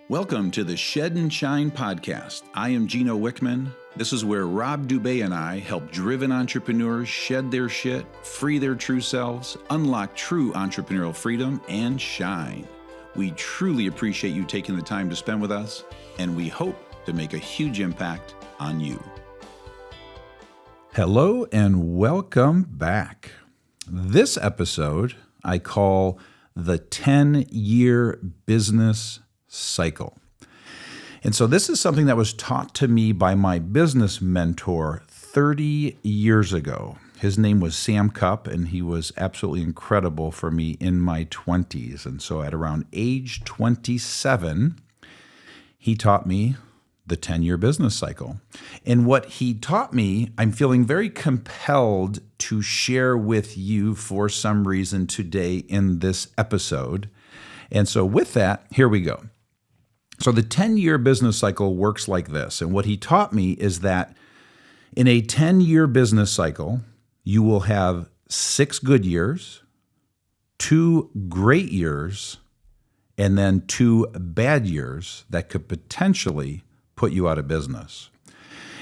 Welcome to the Shed and Shine podcast. I am Gino Wickman. This is where Rob Dubé and I help driven entrepreneurs shed their shit, free their true selves, unlock true entrepreneurial freedom, and shine. We truly appreciate you taking the time to spend with us, and we hope to make a huge impact on you. Hello and welcome back. This episode I call the 10-year business cycle. And so this is something that was taught to me by my business mentor 30 years ago. His name was Sam Cupp, and he was absolutely incredible for me in my 20s. And so at around age 27, he taught me the 10-year business cycle. And what he taught me, I'm feeling very compelled to share with you for some reason today in this episode. And so with that, here we go. So the 10-year business cycle works like this. And what he taught me is that in a 10-year business cycle, you will have 6 good years, 2 great years, and then 2 bad years that could potentially put you out of business.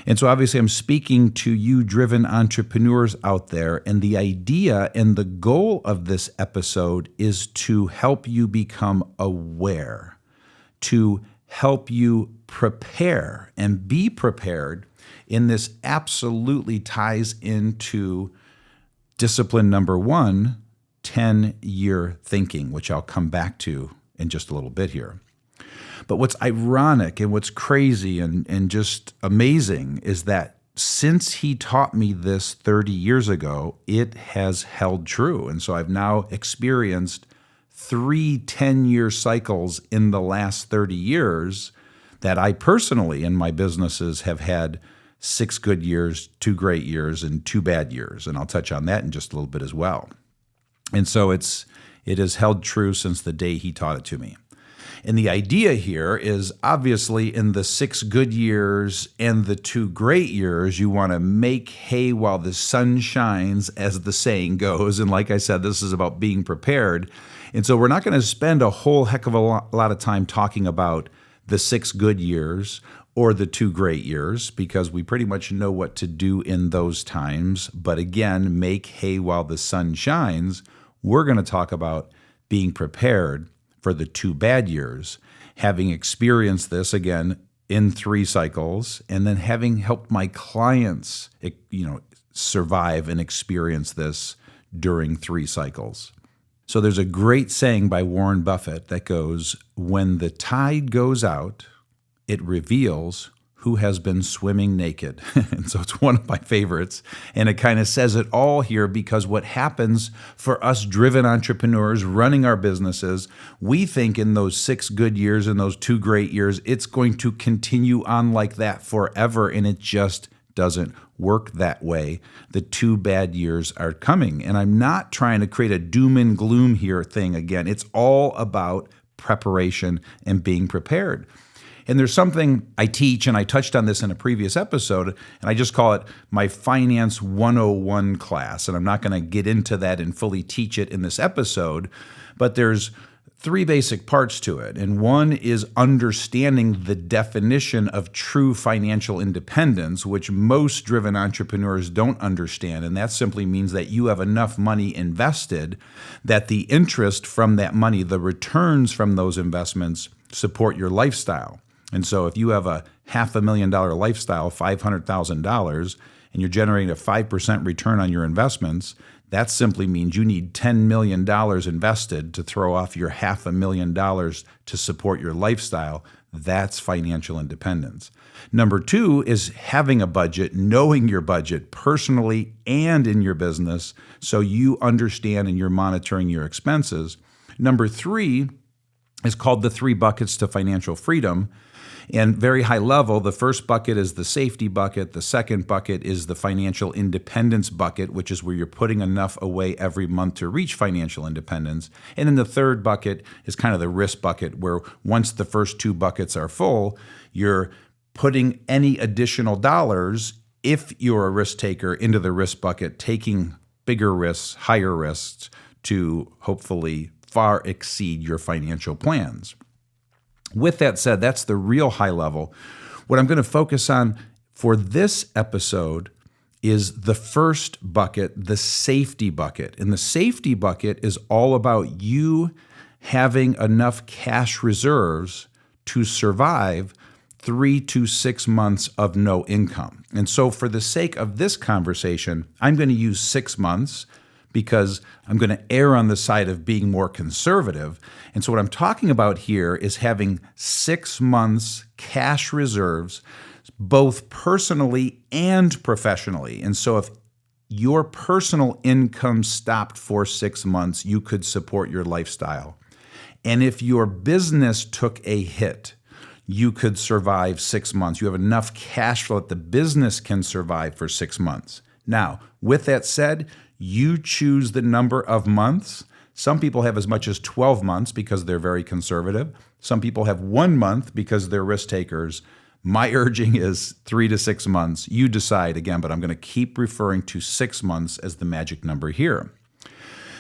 And so obviously I'm speaking to you driven entrepreneurs out there, and the idea and the goal of this episode is to help you become aware, to help you prepare and be prepared. And this absolutely ties into discipline number 1, 10-year thinking, which I'll come back to in just a little bit here. But what's ironic and what's crazy and just amazing is that since he taught me this 30 years ago, it has held true. And so I've now experienced 3 10-year cycles in the last 30 years that I personally in my businesses have had 6 good years, 2 great years, and 2 bad years. And I'll touch on that in just a little bit as well. And so it has held true since the day he taught it to me. And the idea here is obviously in the 6 good years and the 2 great years, you want to make hay while the sun shines, as the saying goes. And like I said, this is about being prepared. And so we're not going to spend a whole heck of a lot of time talking about the 6 good years or the 2 great years, because we pretty much know what to do in those times. But again, make hay while the sun shines. We're going to talk about being prepared for the 2 bad years, having experienced this again in 3 cycles, and then having helped my clients, survive and experience this during 3 cycles. So there's a great saying by Warren Buffett that goes, "When the tide goes out, it reveals who has been swimming naked." And so it's one of my favorites. And it kind of says it all here, because what happens for us driven entrepreneurs running our businesses, we think in those 6 good years and those 2 great years, it's going to continue on like that forever. And it just doesn't work that way. The 2 bad years are coming. And I'm not trying to create a doom and gloom here thing again. It's all about preparation and being prepared. And there's something I teach, and I touched on this in a previous episode, and I just call it my Finance 101 class. And I'm not going to get into that and fully teach it in this episode, but there's 3 basic parts to it. And one is understanding the definition of true financial independence, which most driven entrepreneurs don't understand. And that simply means that you have enough money invested that the interest from that money, the returns from those investments, support your lifestyle. And so if you have a $500,000 lifestyle, $500,000, and you're generating a 5% return on your investments, that simply means you need $10 million invested to throw off your $500,000 to support your lifestyle. That's financial independence. Number 2 is having a budget, knowing your budget personally and in your business, so you understand and you're monitoring your expenses. Number 3 is called the 3 buckets to financial freedom. And very high level, the first bucket is the safety bucket. The second bucket is the financial independence bucket, which is where you're putting enough away every month to reach financial independence. And then the third bucket is kind of the risk bucket, where once the first 2 buckets are full, you're putting any additional dollars, if you're a risk taker, into the risk bucket, taking bigger risks, higher risks to hopefully far exceed your financial plans. With that said, that's the real high level. What I'm going to focus on for this episode is the first bucket, the safety bucket. And the safety bucket is all about you having enough cash reserves to survive 3 to 6 months of no income. And so for the sake of this conversation, I'm going to use 6 months because I'm going to err on the side of being more conservative. And so what I'm talking about here is having 6 months cash reserves, both personally and professionally. And so if your personal income stopped for 6 months, you could support your lifestyle. And if your business took a hit, you could survive 6 months. You have enough cash flow that the business can survive for 6 months. Now, with that said, you choose the number of months. Some people have as much as 12 months because they're very conservative. Some people have 1 month because they're risk takers. My urging is 3 to 6 months. You decide again, but I'm going to keep referring to 6 months as the magic number here.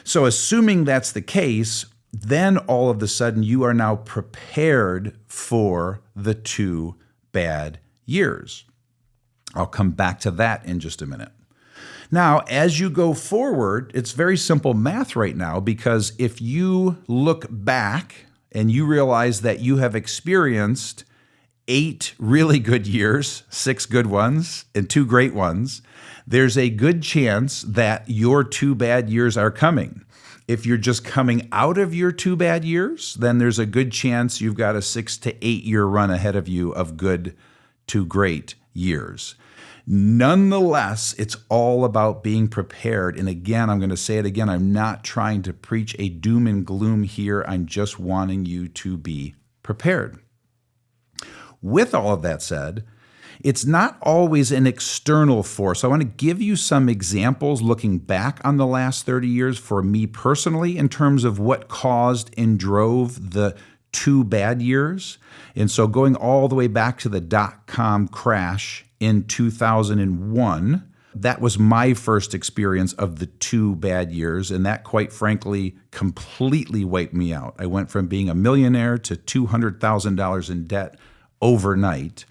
So assuming that's the case, then all of a sudden you are now prepared for the 2 bad years. I'll come back to that in just a minute. Now, as you go forward, it's very simple math right now, because if you look back and you realize that you have experienced 8 really good years, 6 good ones, and 2 great ones, there's a good chance that your 2 bad years are coming. If you're just coming out of your 2 bad years, then there's a good chance you've got a 6 to 8 year run ahead of you of good to great years. Nonetheless, it's all about being prepared. And again, I'm going to say it again, I'm not trying to preach a doom and gloom here. I'm just wanting you to be prepared. With all of that said, it's not always an external force. I want to give you some examples looking back on the last 30 years for me personally in terms of what caused and drove the 2 bad years. And so going all the way back to the dot-com crash in 2001, that was my first experience of the 2 bad years. And that, quite frankly, completely wiped me out. I went from being a millionaire to $200,000 in debt overnight.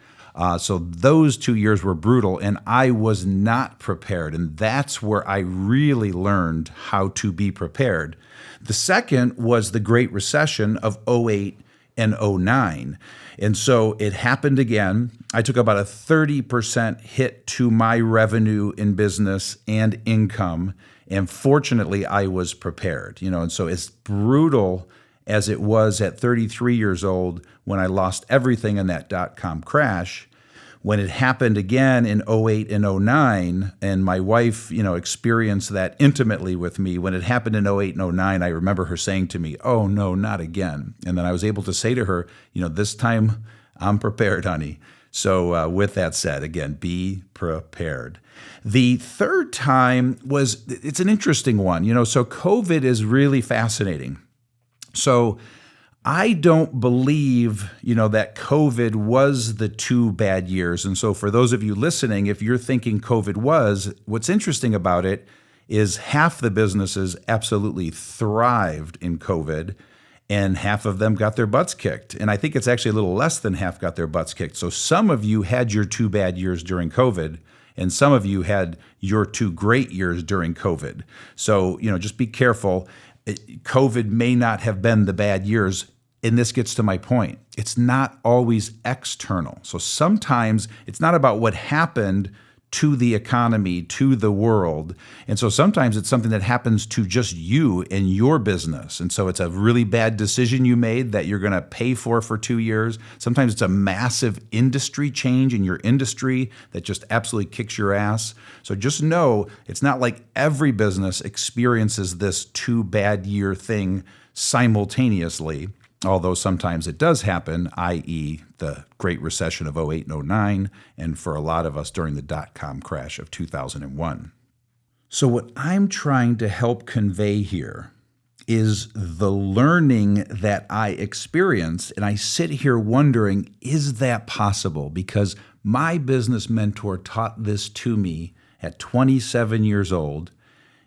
So those 2 years were brutal, and I was not prepared. And that's where I really learned how to be prepared. The second was the Great Recession of '08 and '09. And so it happened again. I took about a 30% hit to my revenue in business and income. And fortunately, I was prepared. And so as brutal as it was at 33 years old when I lost everything in that dot-com crash, when it happened again in '08 and '09, and my wife, experienced that intimately with me. When it happened in '08 and '09, I remember her saying to me, "Oh no, not again." And then I was able to say to her, this time I'm prepared, honey. So with that said, again, be prepared. The third time it's an interesting one. So COVID is really fascinating. So I don't believe, that COVID was the 2 bad years. And so for those of you listening, if you're thinking COVID was, what's interesting about it is half the businesses absolutely thrived in COVID and half of them got their butts kicked. And I think it's actually a little less than half got their butts kicked. So some of you had your 2 bad years during COVID, and some of you had your 2 great years during COVID. So, just be careful. COVID may not have been the bad years. And this gets to my point. It's not always external. So sometimes it's not about what happened to the economy, to the world. And so sometimes it's something that happens to just you and your business. And so it's a really bad decision you made that you're going to pay for 2 years. Sometimes it's a massive industry change in your industry that just absolutely kicks your ass. So just know it's not like every business experiences this 2 bad year thing simultaneously. Although sometimes it does happen, i.e. the Great Recession of '08 and '09, and for a lot of us during the dot-com crash of 2001. So what I'm trying to help convey here is the learning that I experienced, and I sit here wondering, is that possible? Because my business mentor taught this to me at 27 years old,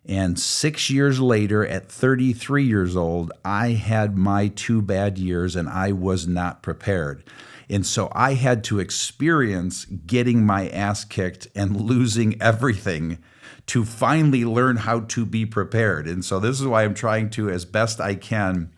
And 6 years later, at 33 years old, I had my 2 bad years and I was not prepared. And so I had to experience getting my ass kicked and losing everything to finally learn how to be prepared. And so this is why I'm trying to, as best I can,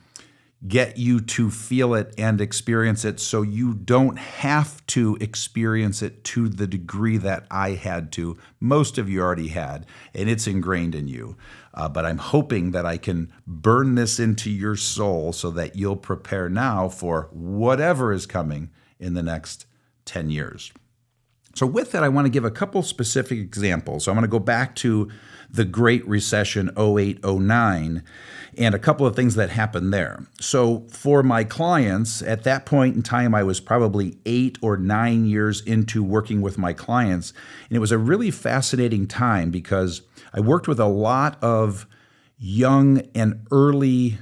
get you to feel it and experience it so you don't have to experience it to the degree that I had to. Most of you already had, and it's ingrained in you. But I'm hoping that I can burn this into your soul so that you'll prepare now for whatever is coming in the next 10 years. So with that, I want to give a couple specific examples. So I'm going to go back to the Great Recession, 08, 09, and a couple of things that happened there. So for my clients, at that point in time, I was probably 8 or 9 years into working with my clients. And it was a really fascinating time because I worked with a lot of young and early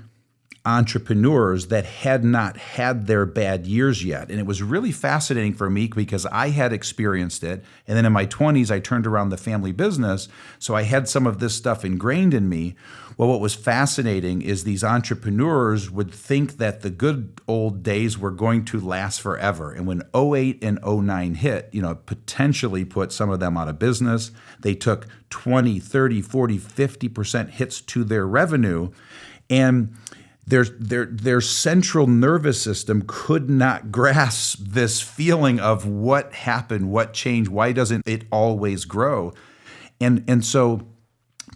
entrepreneurs that had not had their bad years yet. And it was really fascinating for me because I had experienced it. And then in my 20s, I turned around the family business. So I had some of this stuff ingrained in me. Well, what was fascinating is these entrepreneurs would think that the good old days were going to last forever. And when 08 and 09 hit, potentially put some of them out of business. They took 20, 30, 40, 50% hits to their revenue. And their central nervous system could not grasp this feeling of what happened, what changed, why doesn't it always grow? And so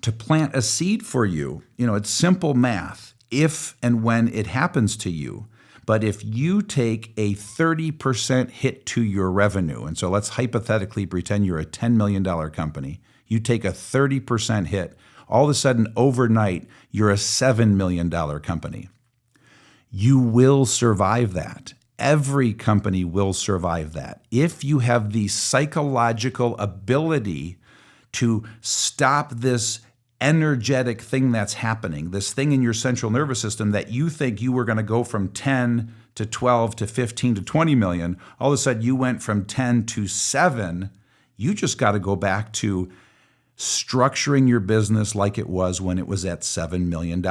to plant a seed for you, it's simple math, if and when it happens to you. But if you take a 30% hit to your revenue, and so let's hypothetically pretend you're a $10 million company, you take a 30% hit, all of a sudden, overnight, you're a $7 million company. You will survive that. Every company will survive that. If you have the psychological ability to stop this energetic thing that's happening, this thing in your central nervous system that you think you were going to go from 10 to 12 to 15 to 20 million, all of a sudden you went from 10 to 7, you just got to go back to structuring your business like it was when it was at $7 million,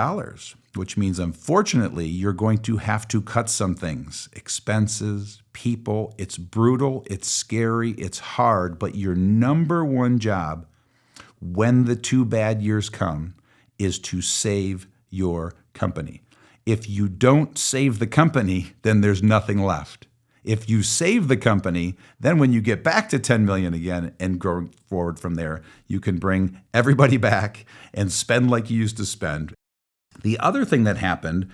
which means, unfortunately, you're going to have to cut some things, expenses, people. It's brutal, it's scary, it's hard, but your number one job when the 2 bad years come is to save your company. If you don't save the company, then there's nothing left. If you save the company, then when you get back to 10 million again and go forward from there, you can bring everybody back and spend like you used to spend. The other thing that happened,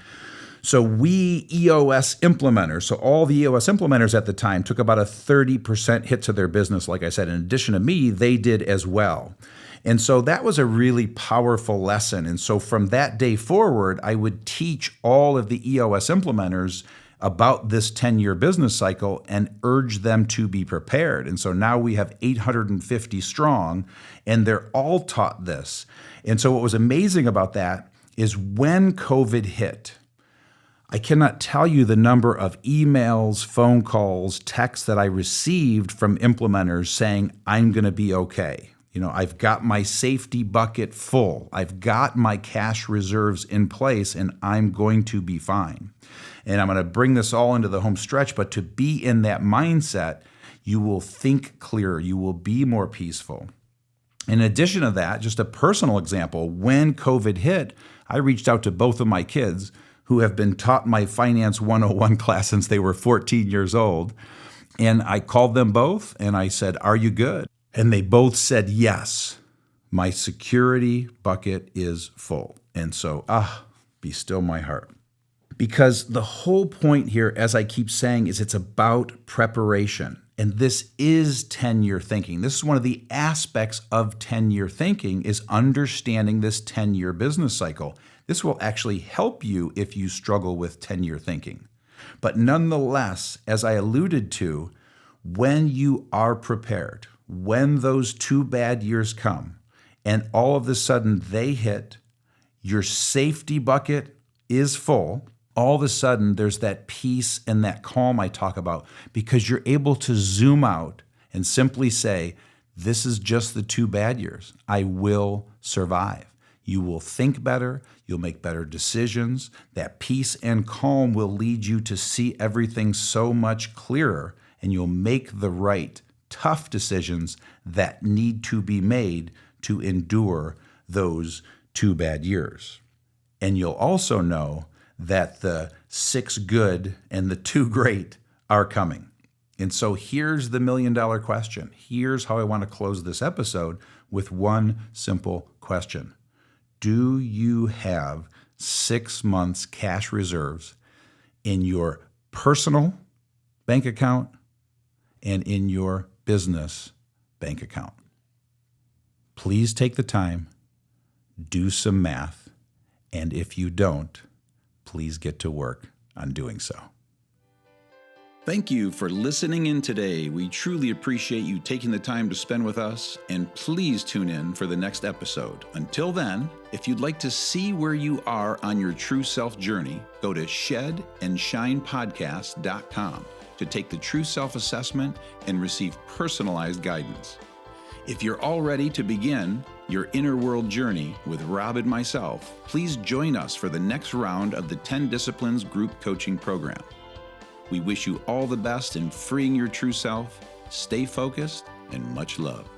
so we EOS implementers, so all the EOS implementers at the time took about a 30% hit to their business. Like I said, in addition to me, they did as well. And so that was a really powerful lesson. And so from that day forward, I would teach all of the EOS implementers about this 10-year business cycle and urge them to be prepared. And so now we have 850 strong, and they're all taught this. And so what was amazing about that is when COVID hit, I cannot tell you the number of emails, phone calls, texts that I received from implementers saying, I'm going to be okay. I've got my safety bucket full. I've got my cash reserves in place, and I'm going to be fine. And I'm going to bring this all into the home stretch, but to be in that mindset, you will think clearer. You will be more peaceful. In addition to that, just a personal example, when COVID hit, I reached out to both of my kids who have been taught my Finance 101 class since they were 14 years old. And I called them both and I said, are you good? And they both said, yes, my security bucket is full. And so, be still my heart. Because the whole point here, as I keep saying, is it's about preparation. And this is 10-year thinking. This is one of the aspects of 10-year thinking is understanding this 10-year business cycle. This will actually help you if you struggle with 10-year thinking. But nonetheless, as I alluded to, when you are prepared, when those 2 bad years come, and all of a sudden they hit, your safety bucket is full, all of a sudden there's that peace and that calm I talk about because you're able to zoom out and simply say, this is just the 2 bad years. I will survive. You will think better, you'll make better decisions. That peace and calm will lead you to see everything so much clearer, and you'll make the right, tough decisions that need to be made to endure those 2 bad years. And you'll also know that the 6 good and the 2 great are coming. And so here's the $1 million question. Here's how I want to close this episode with one simple question. Do you have 6 months cash reserves in your personal bank account and in your business bank account? Please take the time, do some math, and if you don't, please get to work on doing so. Thank you for listening in today. We truly appreciate you taking the time to spend with us, and please tune in for the next episode. Until then, if you'd like to see where you are on your true self journey, go to shedandshinepodcast.com to take the true self assessment and receive personalized guidance. If you're all ready to begin your inner world journey with Rob and myself, please join us for the next round of the 10 Disciplines Group Coaching Program. We wish you all the best in freeing your true self. Stay focused and much love.